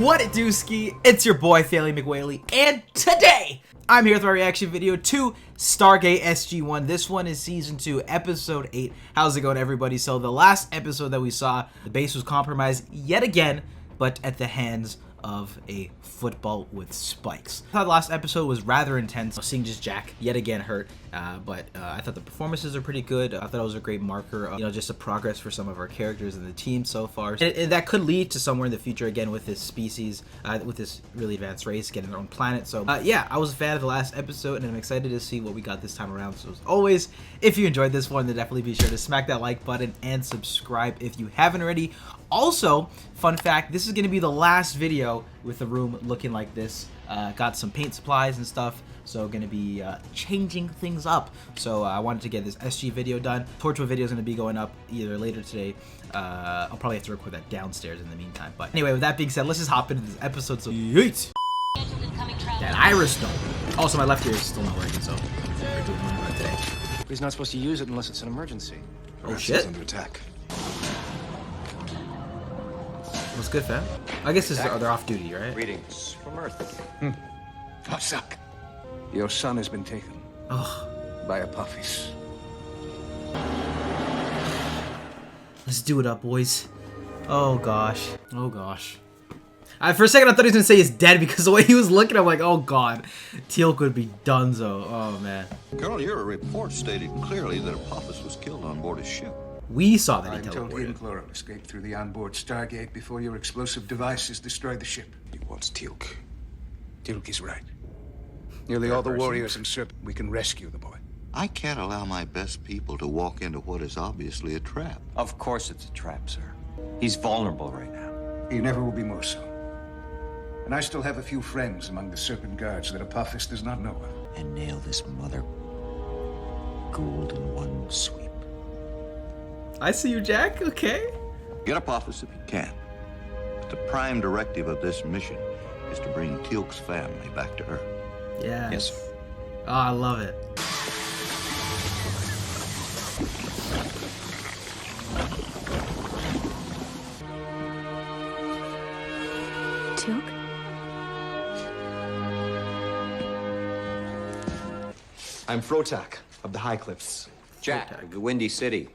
What it do, Ski? It's your boy, Fairly McWhaley, and today I'm here with my reaction video to Stargate SG-1. This one is Season 2, Episode 8. How's it going, everybody? So the last episode that we saw, the base was compromised yet again, but at the hands of a football with spikes. I thought the last episode was rather intense, seeing just Jack yet again hurt, but I thought the performances are pretty good. I thought it was a great marker of, just a progress for some of our characters in the team so far. And that could lead to somewhere in the future again with this species, with this really advanced race getting their own planet. So yeah, I was a fan of the last episode, and I'm excited to see what we got this time around. So as always, if you enjoyed this one, then definitely be sure to smack that like button and subscribe if you haven't already. Also, fun fact, this is going to be the last video with the room looking like this. Got some paint supplies and stuff, so going to be changing things up. So I wanted to get this SG video done. Torchwood video is going to be going up either later today. I'll probably have to record that downstairs in the meantime. But anyway, with that being said, let's just hop into this episode. So yeet! That iris stone. Also, my left ear is still not working, so we're doing one today. He's not supposed to use it unless it's an emergency. Oh shit! Under attack. What's good, fam? I guess they're off duty, right? Greetings from Earth. What's up? Your son has been taken. Oh. By Apophis. Let's do it up, boys. Oh gosh. Oh gosh. For a second I thought he was gonna say he's dead because the way he was looking, I'm like, oh god. Teal could be donezo. Oh man. Colonel, your report stated clearly that Apophis was killed on board his ship. We saw that he I'm told teleported. Infiltrating escaped through the onboard Stargate before your explosive devices destroyed the ship. He wants Teal'c. Teal'c is right. Nearly all the warriors and Serpent, we can rescue the boy. I can't allow my best people to walk into what is obviously a trap. Of course it's a trap, sir. He's vulnerable right now. He never will be more so. And I still have a few friends among the Serpent guards that Apophis does not know of. And nail this mother Gould in one sweep. I see you, Jack. Okay. Get Apophis if you can. But the prime directive of this mission is to bring Teal'c's family back to Earth. Yeah. Yes, sir. Oh, I love it. Teal'c? I'm Frotak of the High Cliffs. Jack of the Windy City.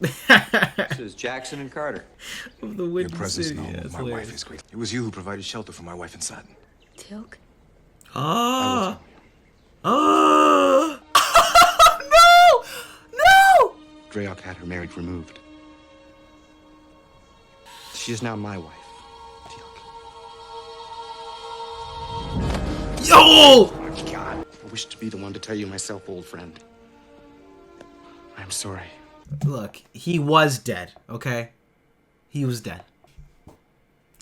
This is Jackson and Carter. Of the Your Windy presence City. in home Yeah, of my wife is great. It was you who provided shelter for my wife and son. Teal'c? Oh. Oh. No! No! Dreyok had her marriage removed. She is now my wife, Teal'c. Yo! Oh my God. I wish to be the one to tell you myself, old friend. I'm sorry. Look, he was dead, okay? He was dead.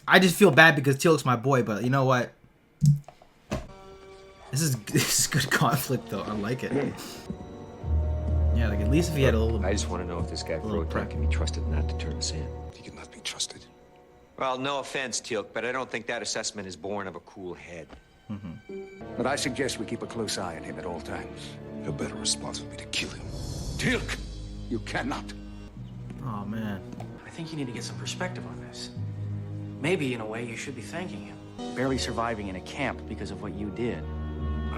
I just feel bad because Teal'c's my boy, but you know what? This is good conflict, though. I like it. Yeah, like at least if he had a little... I just want to know if this guy little Frotak prep. can be trusted not to turn us in. He cannot be trusted. Well, no offense, Teal'c, but I don't think that assessment is born of a cool head. But I suggest we keep a close eye on him at all times. Your better response would be to kill him. Teal'c! You cannot. Oh, man. I think you need to get some perspective on this. Maybe, in a way, you should be thanking him. Barely surviving in a camp because of what you did. I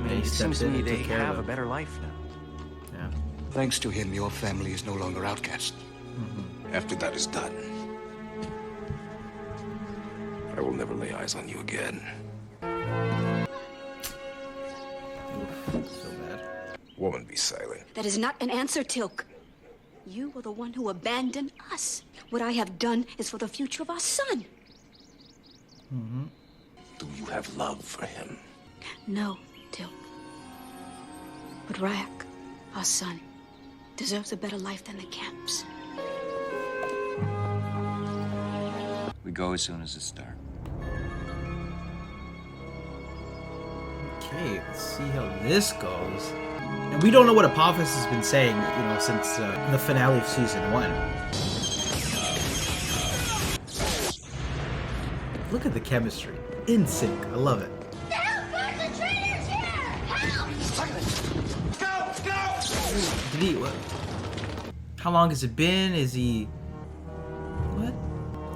mean, Yeah, he it stepped seems to in me and they took care of have it. a better life now. Yeah. Thanks to him, your family is no longer outcast. After that is done, I will never lay eyes on you again. So bad. Woman, be silent. That is not an answer, Teal'c. You were the one who abandoned us. What I have done is for the future of our son. Do you have love for him? No, Teal'c. But Ryak, our son, deserves a better life than the camps. We go as soon as it's dark. Okay, let's see how this goes. And we don't know what Apophis has been saying, since the finale of Season 1. Look at the chemistry. In sync. I love it. Did he... What? How long has it been? Is he... What?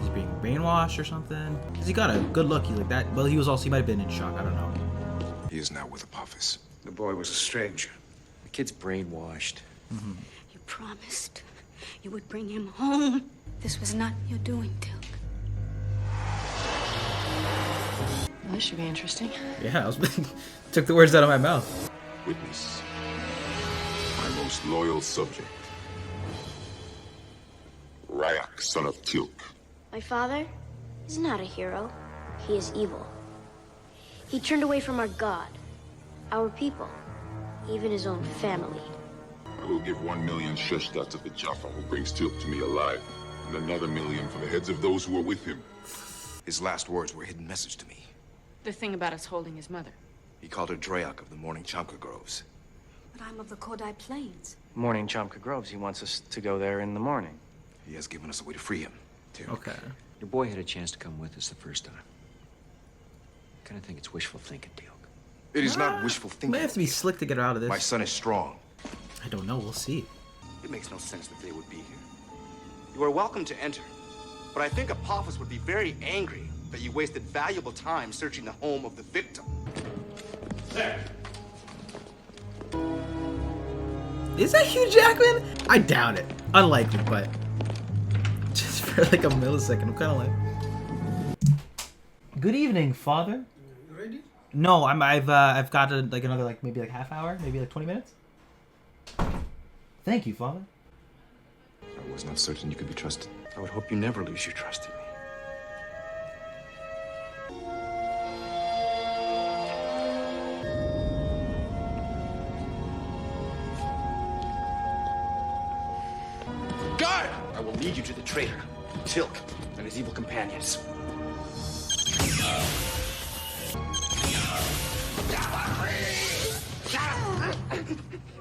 He's being brainwashed or something? Cause he got a good look. He's like that. Well, he might have been in shock. I don't know. He is now with Apophis. The boy was a stranger. The kid's brainwashed. You promised you would bring him home. This was not your doing, Tilk. Well, this should be interesting. Yeah, I was took the words out of my mouth. Witness, my most loyal subject, Ryak, son of Teal'c. My father is not a hero. He is evil. He turned away from our God, our people, even his own family. I will give 1 million Sheshtats of the Jaffa who brings Teal'c to me alive, and another 1 million for the heads of those who are with him. His last words were a hidden message to me. The thing about us holding his mother. He called her Drayak of the Morning Chamka Groves. But I'm of the Kodai Plains. Morning Chamka Groves. He wants us to go there in the morning. He has given us a way to free him. Teal'c. Okay. Your boy had a chance to come with us the first time. I kind of think it's wishful thinking, Teal'c. It is not wishful thinking. Might have to be slick to get her out of this. My son is strong. I don't know. We'll see. It makes no sense that they would be here. You are welcome to enter, but I think Apophis would be very angry that you wasted valuable time searching the home of the victim. Is that Hugh Jackman? I doubt it. Unlikely, but just for like a millisecond, I'm kind of like. Good evening, Father. You ready? No, I've got another maybe half hour, maybe 20 minutes. Thank you, Father. I was not certain you could be trusted. I would hope you never lose your trust in me. Guard! I will lead you to the traitor, Teal'c, and his evil companions.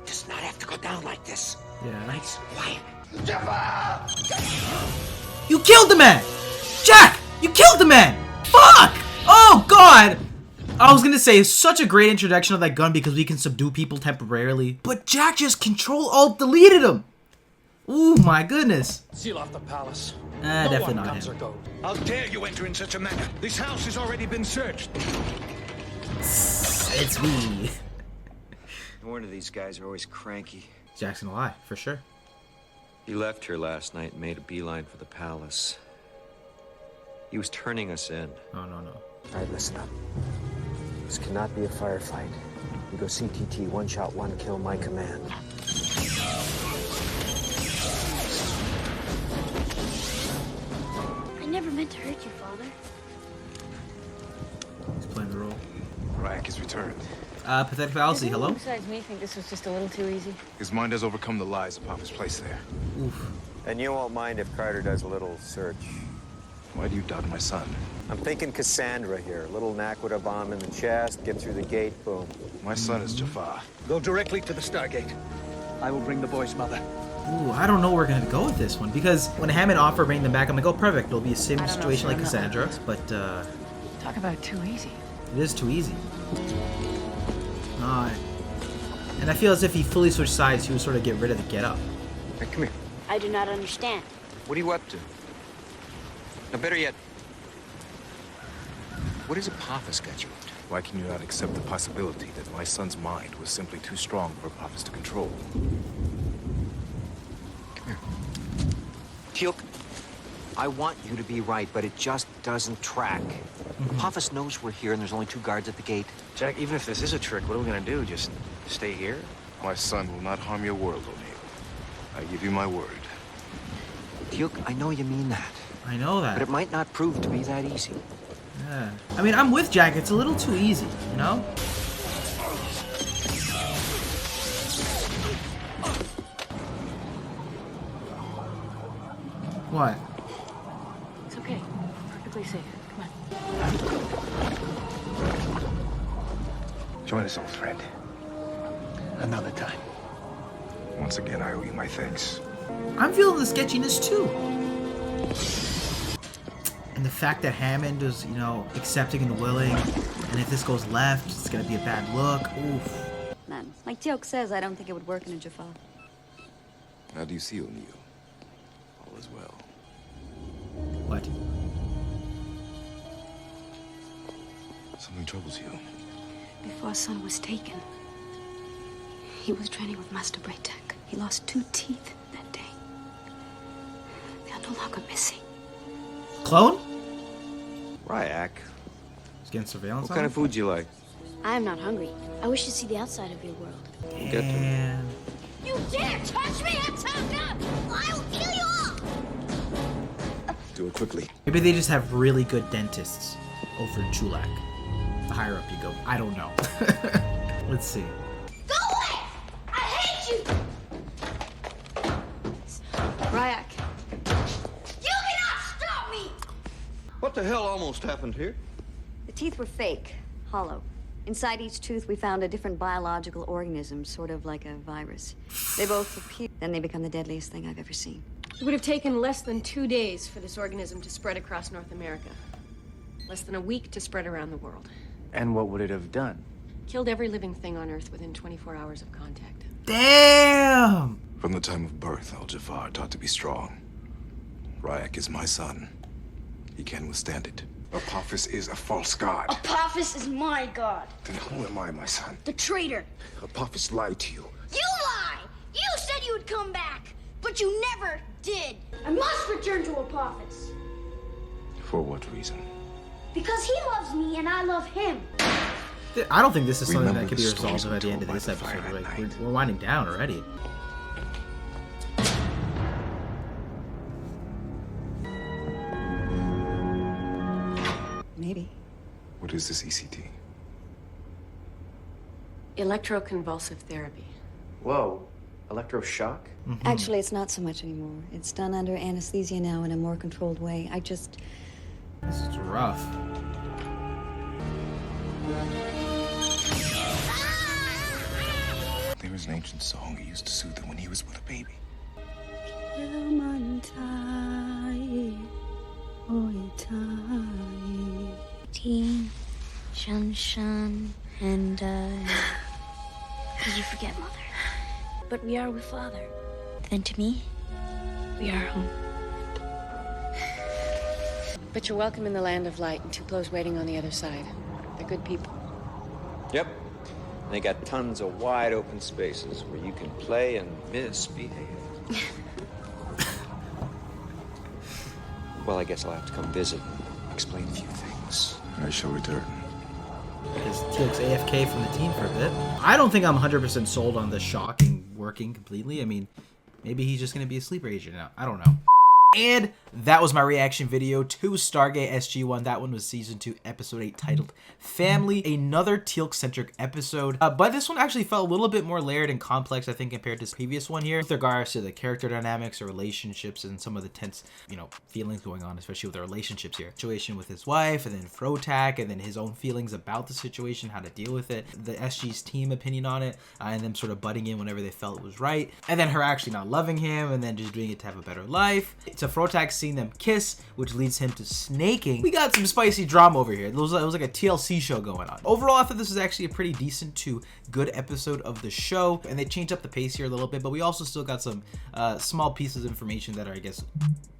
Does not have to go down like this. Yeah. Nice, quiet. You killed the man! Jack! You killed the man! Fuck! Oh, God! I was gonna say, it's such a great introduction of that gun because we can subdue people temporarily. But Jack just Control-Alt-deleted him! Ooh, my goodness. Seal off the palace. Definitely not him. How dare you enter in such a manner? This house has already been searched. It's me. No wonder these guys are always cranky. Jack's gonna lie, for sure. He left here last night and made a beeline for the palace. He was turning us in. Oh, no. All right, listen up. This cannot be a firefight. You go CTT, one shot, one kill, my command. I never meant to hurt you, Father. He's playing the role. Ryak has returned. Pathetic fallacy, hello? Besides me, think this was just a little too easy. His mind has overcome the lies Apophis placed there. Oof. And you won't mind if Carter does a little search. Why do you doubt my son? I'm thinking Cassandra here. Little knack with a bomb in the chest, get through the gate, boom. My son is Jafar. Go directly to the Stargate. I will bring the boy's mother. Ooh, I don't know where we're gonna go with this one because when Hammond offered bringing them back, I'm like, oh, perfect. It'll be a same situation like Cassandra, but Talk about it too easy. it is too easy. And I feel as if he fully switched sides, he would sort of get rid of the get up. Hey, come here. I do not understand. What are you up to? Now, better yet, what has Apophis got you up to? Why can you not accept the possibility that my son's mind was simply too strong for Apophis to control? Come here. Teal'c, I want you to be right, but it just doesn't track. Apophis knows we're here and there's only 2 guards at the gate. Jack, even if this is a trick, what are we gonna do? Just stay here? My son will not harm your world, O'Neill. I give you my word. Teal'c, I know you mean that. I know that. But it might not prove to be that easy. Yeah. I mean, I'm with Jack. It's a little too easy, you know? What? It's okay. Perfectly safe. Come on. Join us, old friend. Another time. Once again, I owe you my thanks. I'm feeling the sketchiness too. And the fact that Hammond is, you know, accepting and willing, and if this goes left, it's gonna be a bad look. Oof. Man, like Teal'c says, I don't think it would work in a Jaffa. How do you see O'Neill? All is well. What? Something troubles you. Before Son was taken, he was training with Master Braytek. He lost 2 teeth that day. They are no longer missing. Clone? Ryak. He's getting surveillance What kind of food you like? I am not hungry. I wish to see the outside of your world. We'll get to it. And You dare touch me? That's how I will kill you all! Do it quickly. maybe they just have really good dentists over in Chulak. The higher up you go. I don't know. Let's see. Go away! I hate you! Ryak, You cannot stop me! What the hell almost happened here? The teeth were fake, hollow. Inside each tooth, we found a different biological organism, sort of like a virus. They both appear, then they become the deadliest thing I've ever seen. It would have taken less than 2 days for this organism to spread across North America. Less than a week to spread around the world. And what would it have done? Killed every living thing on Earth within 24 hours of contact. Damn! From the time of birth, Al-Jafar taught to be strong. Ryak is my son. He can withstand it. Apophis is a false god. Apophis is my god. Then who am I, my son? The traitor. Apophis lied to you. You lie! You said you would come back, but you never did. I must return to Apophis. For what reason? Because he loves me and I love him. I don't think this is something Remember that could be the stories resolved by the end of told this by the episode. fire at Like, night. we're winding down already. Maybe. What is this ECT? Electroconvulsive therapy. Whoa. Electroshock? Actually, it's not so much anymore. It's done under anesthesia now in a more controlled way. This is rough. There is an ancient song he used to soothe him when he was but a baby. Teen, Shun Shun, and Did you forget, Mother? But we are with Father. Then to me, we are home. But you're welcome in the land of light, and Tuplow's waiting on the other side. They're good people. Yep. And they got tons of wide open spaces where you can play and misbehave. Well, I guess I'll have to come visit and explain a few things. I shall return. Because Teal'c's AFK from the team for a bit. I don't think I'm 100% sold on the shocking working completely. I mean, maybe he's just going to be a sleeper agent now. I don't know. And that was my reaction video to Stargate SG-1. That one was Season 2, Episode 8, titled Family. Another Teal'c-centric episode. But this one actually felt a little bit more layered and complex, I think, compared to the previous one here. With regards to the character dynamics or relationships and some of the tense, feelings going on, especially with the relationships here. Situation with his wife, and then Frotak, and then his own feelings about the situation, how to deal with it. The SG's team opinion on it, and them sort of butting in whenever they felt it was right. And then her actually not loving him, and then just doing it to have a better life. To Frotak seeing them kiss, which leads him to snaking. We got some spicy drama over here. It was like a TLC show going on. Overall, I thought this was actually a pretty decent to good episode of the show, and they changed up the pace here a little bit, but we also still got some small pieces of information that are, I guess,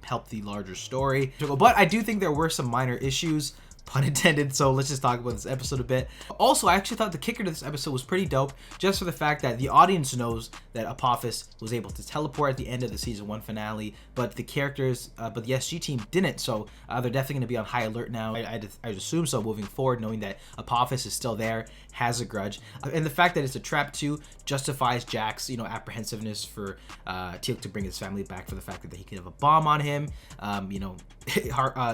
help the larger story. But I do think there were some minor issues, pun intended, so let's just talk about this episode a bit. Also, I actually thought the kicker to this episode was pretty dope, just for the fact that the audience knows that Apophis was able to teleport at the end of the Season 1 finale, but the characters, but the SG team didn't, so they're definitely going to be on high alert now. I'd assume so moving forward, knowing that Apophis is still there, has a grudge, and the fact that it's a trap too justifies Jack's, apprehensiveness for Teal'c to bring his family back, for the fact that he could have a bomb on him.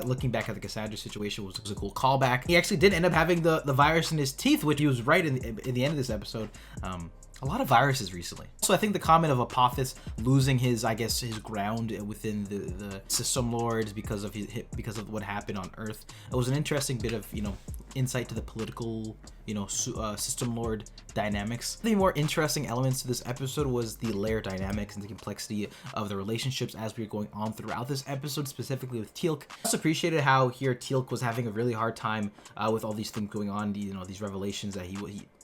Looking back at the Cassandra situation was a cool callback. He actually did end up having the virus in his teeth, which he was right in the end of this episode. A lot of viruses recently. So I think the comment of Apophis losing his ground within the system lords because of what happened on Earth, it was an interesting bit of insight to the political system lord dynamics. The more interesting elements to this episode was the layer dynamics and the complexity of the relationships as we were going on throughout this episode, specifically with Teal'c. I also appreciated how here Teal'c was having a really hard time with all these things going on, these revelations that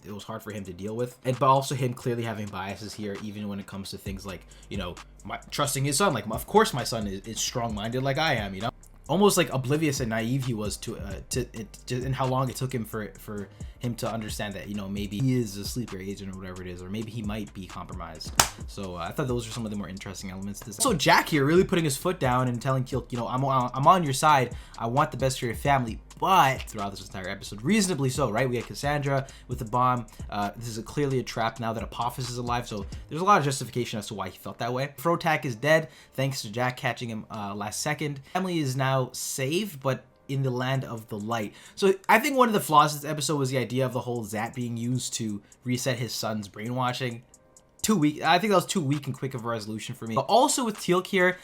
it was hard for him to deal with, but also him clearly having biases here, even when it comes to things like trusting his son. Like, of course my son is strong-minded like I am, almost like oblivious and naive he was to it, and how long it took him for him to understand that, you know, maybe he is a sleeper agent or whatever it is, or maybe he might be compromised. So I thought those are some of the more interesting elements to this. So Jack here really putting his foot down and telling Teal'c, you know, I'm on your side. I want the best for your family. But throughout this entire episode, reasonably so, right? We had Cassandra with the bomb. This is clearly a trap now that Apophis is alive, so there's a lot of justification as to why he felt that way. Frotak is dead thanks to Jack catching him last second. Family is now saved, but in the land of the light. So I think one of the flaws of this episode was the idea of the whole Zat being used to reset his son's brainwashing. Too weak. I think that was too weak and quick of a resolution for me. But also with Teal'c here,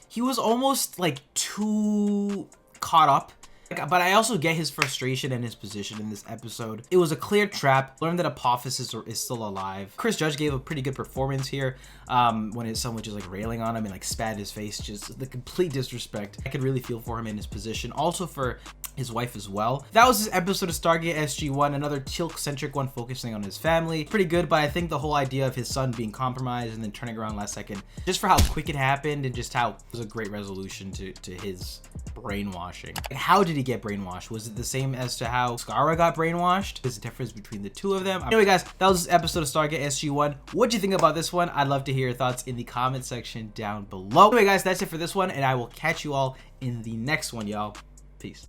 he was almost like too caught up. But I also get his frustration and his position in this episode. It was a clear trap. Learned that Apophis is still alive. Chris Judge gave a pretty good performance here when his son was just like railing on him and like spat in his face. Just the complete disrespect. I could really feel for him in his position. Also for his wife as well. That was this episode of Stargate SG-1, another Teal'c-centric one focusing on his family. Pretty good, but I think the whole idea of his son being compromised and then turning around last second, just for how quick it happened and just how it was a great resolution to his brainwashing. How did he get brainwashed? Was it the same as to how Skara got brainwashed? There's a difference between the two of them. Anyway guys, that was this episode of Stargate SG-1. What'd you think about this one? I'd love to hear your thoughts in the comment section down below. Anyway guys, that's it for this one, and I will catch you all in the next one, y'all. Peace.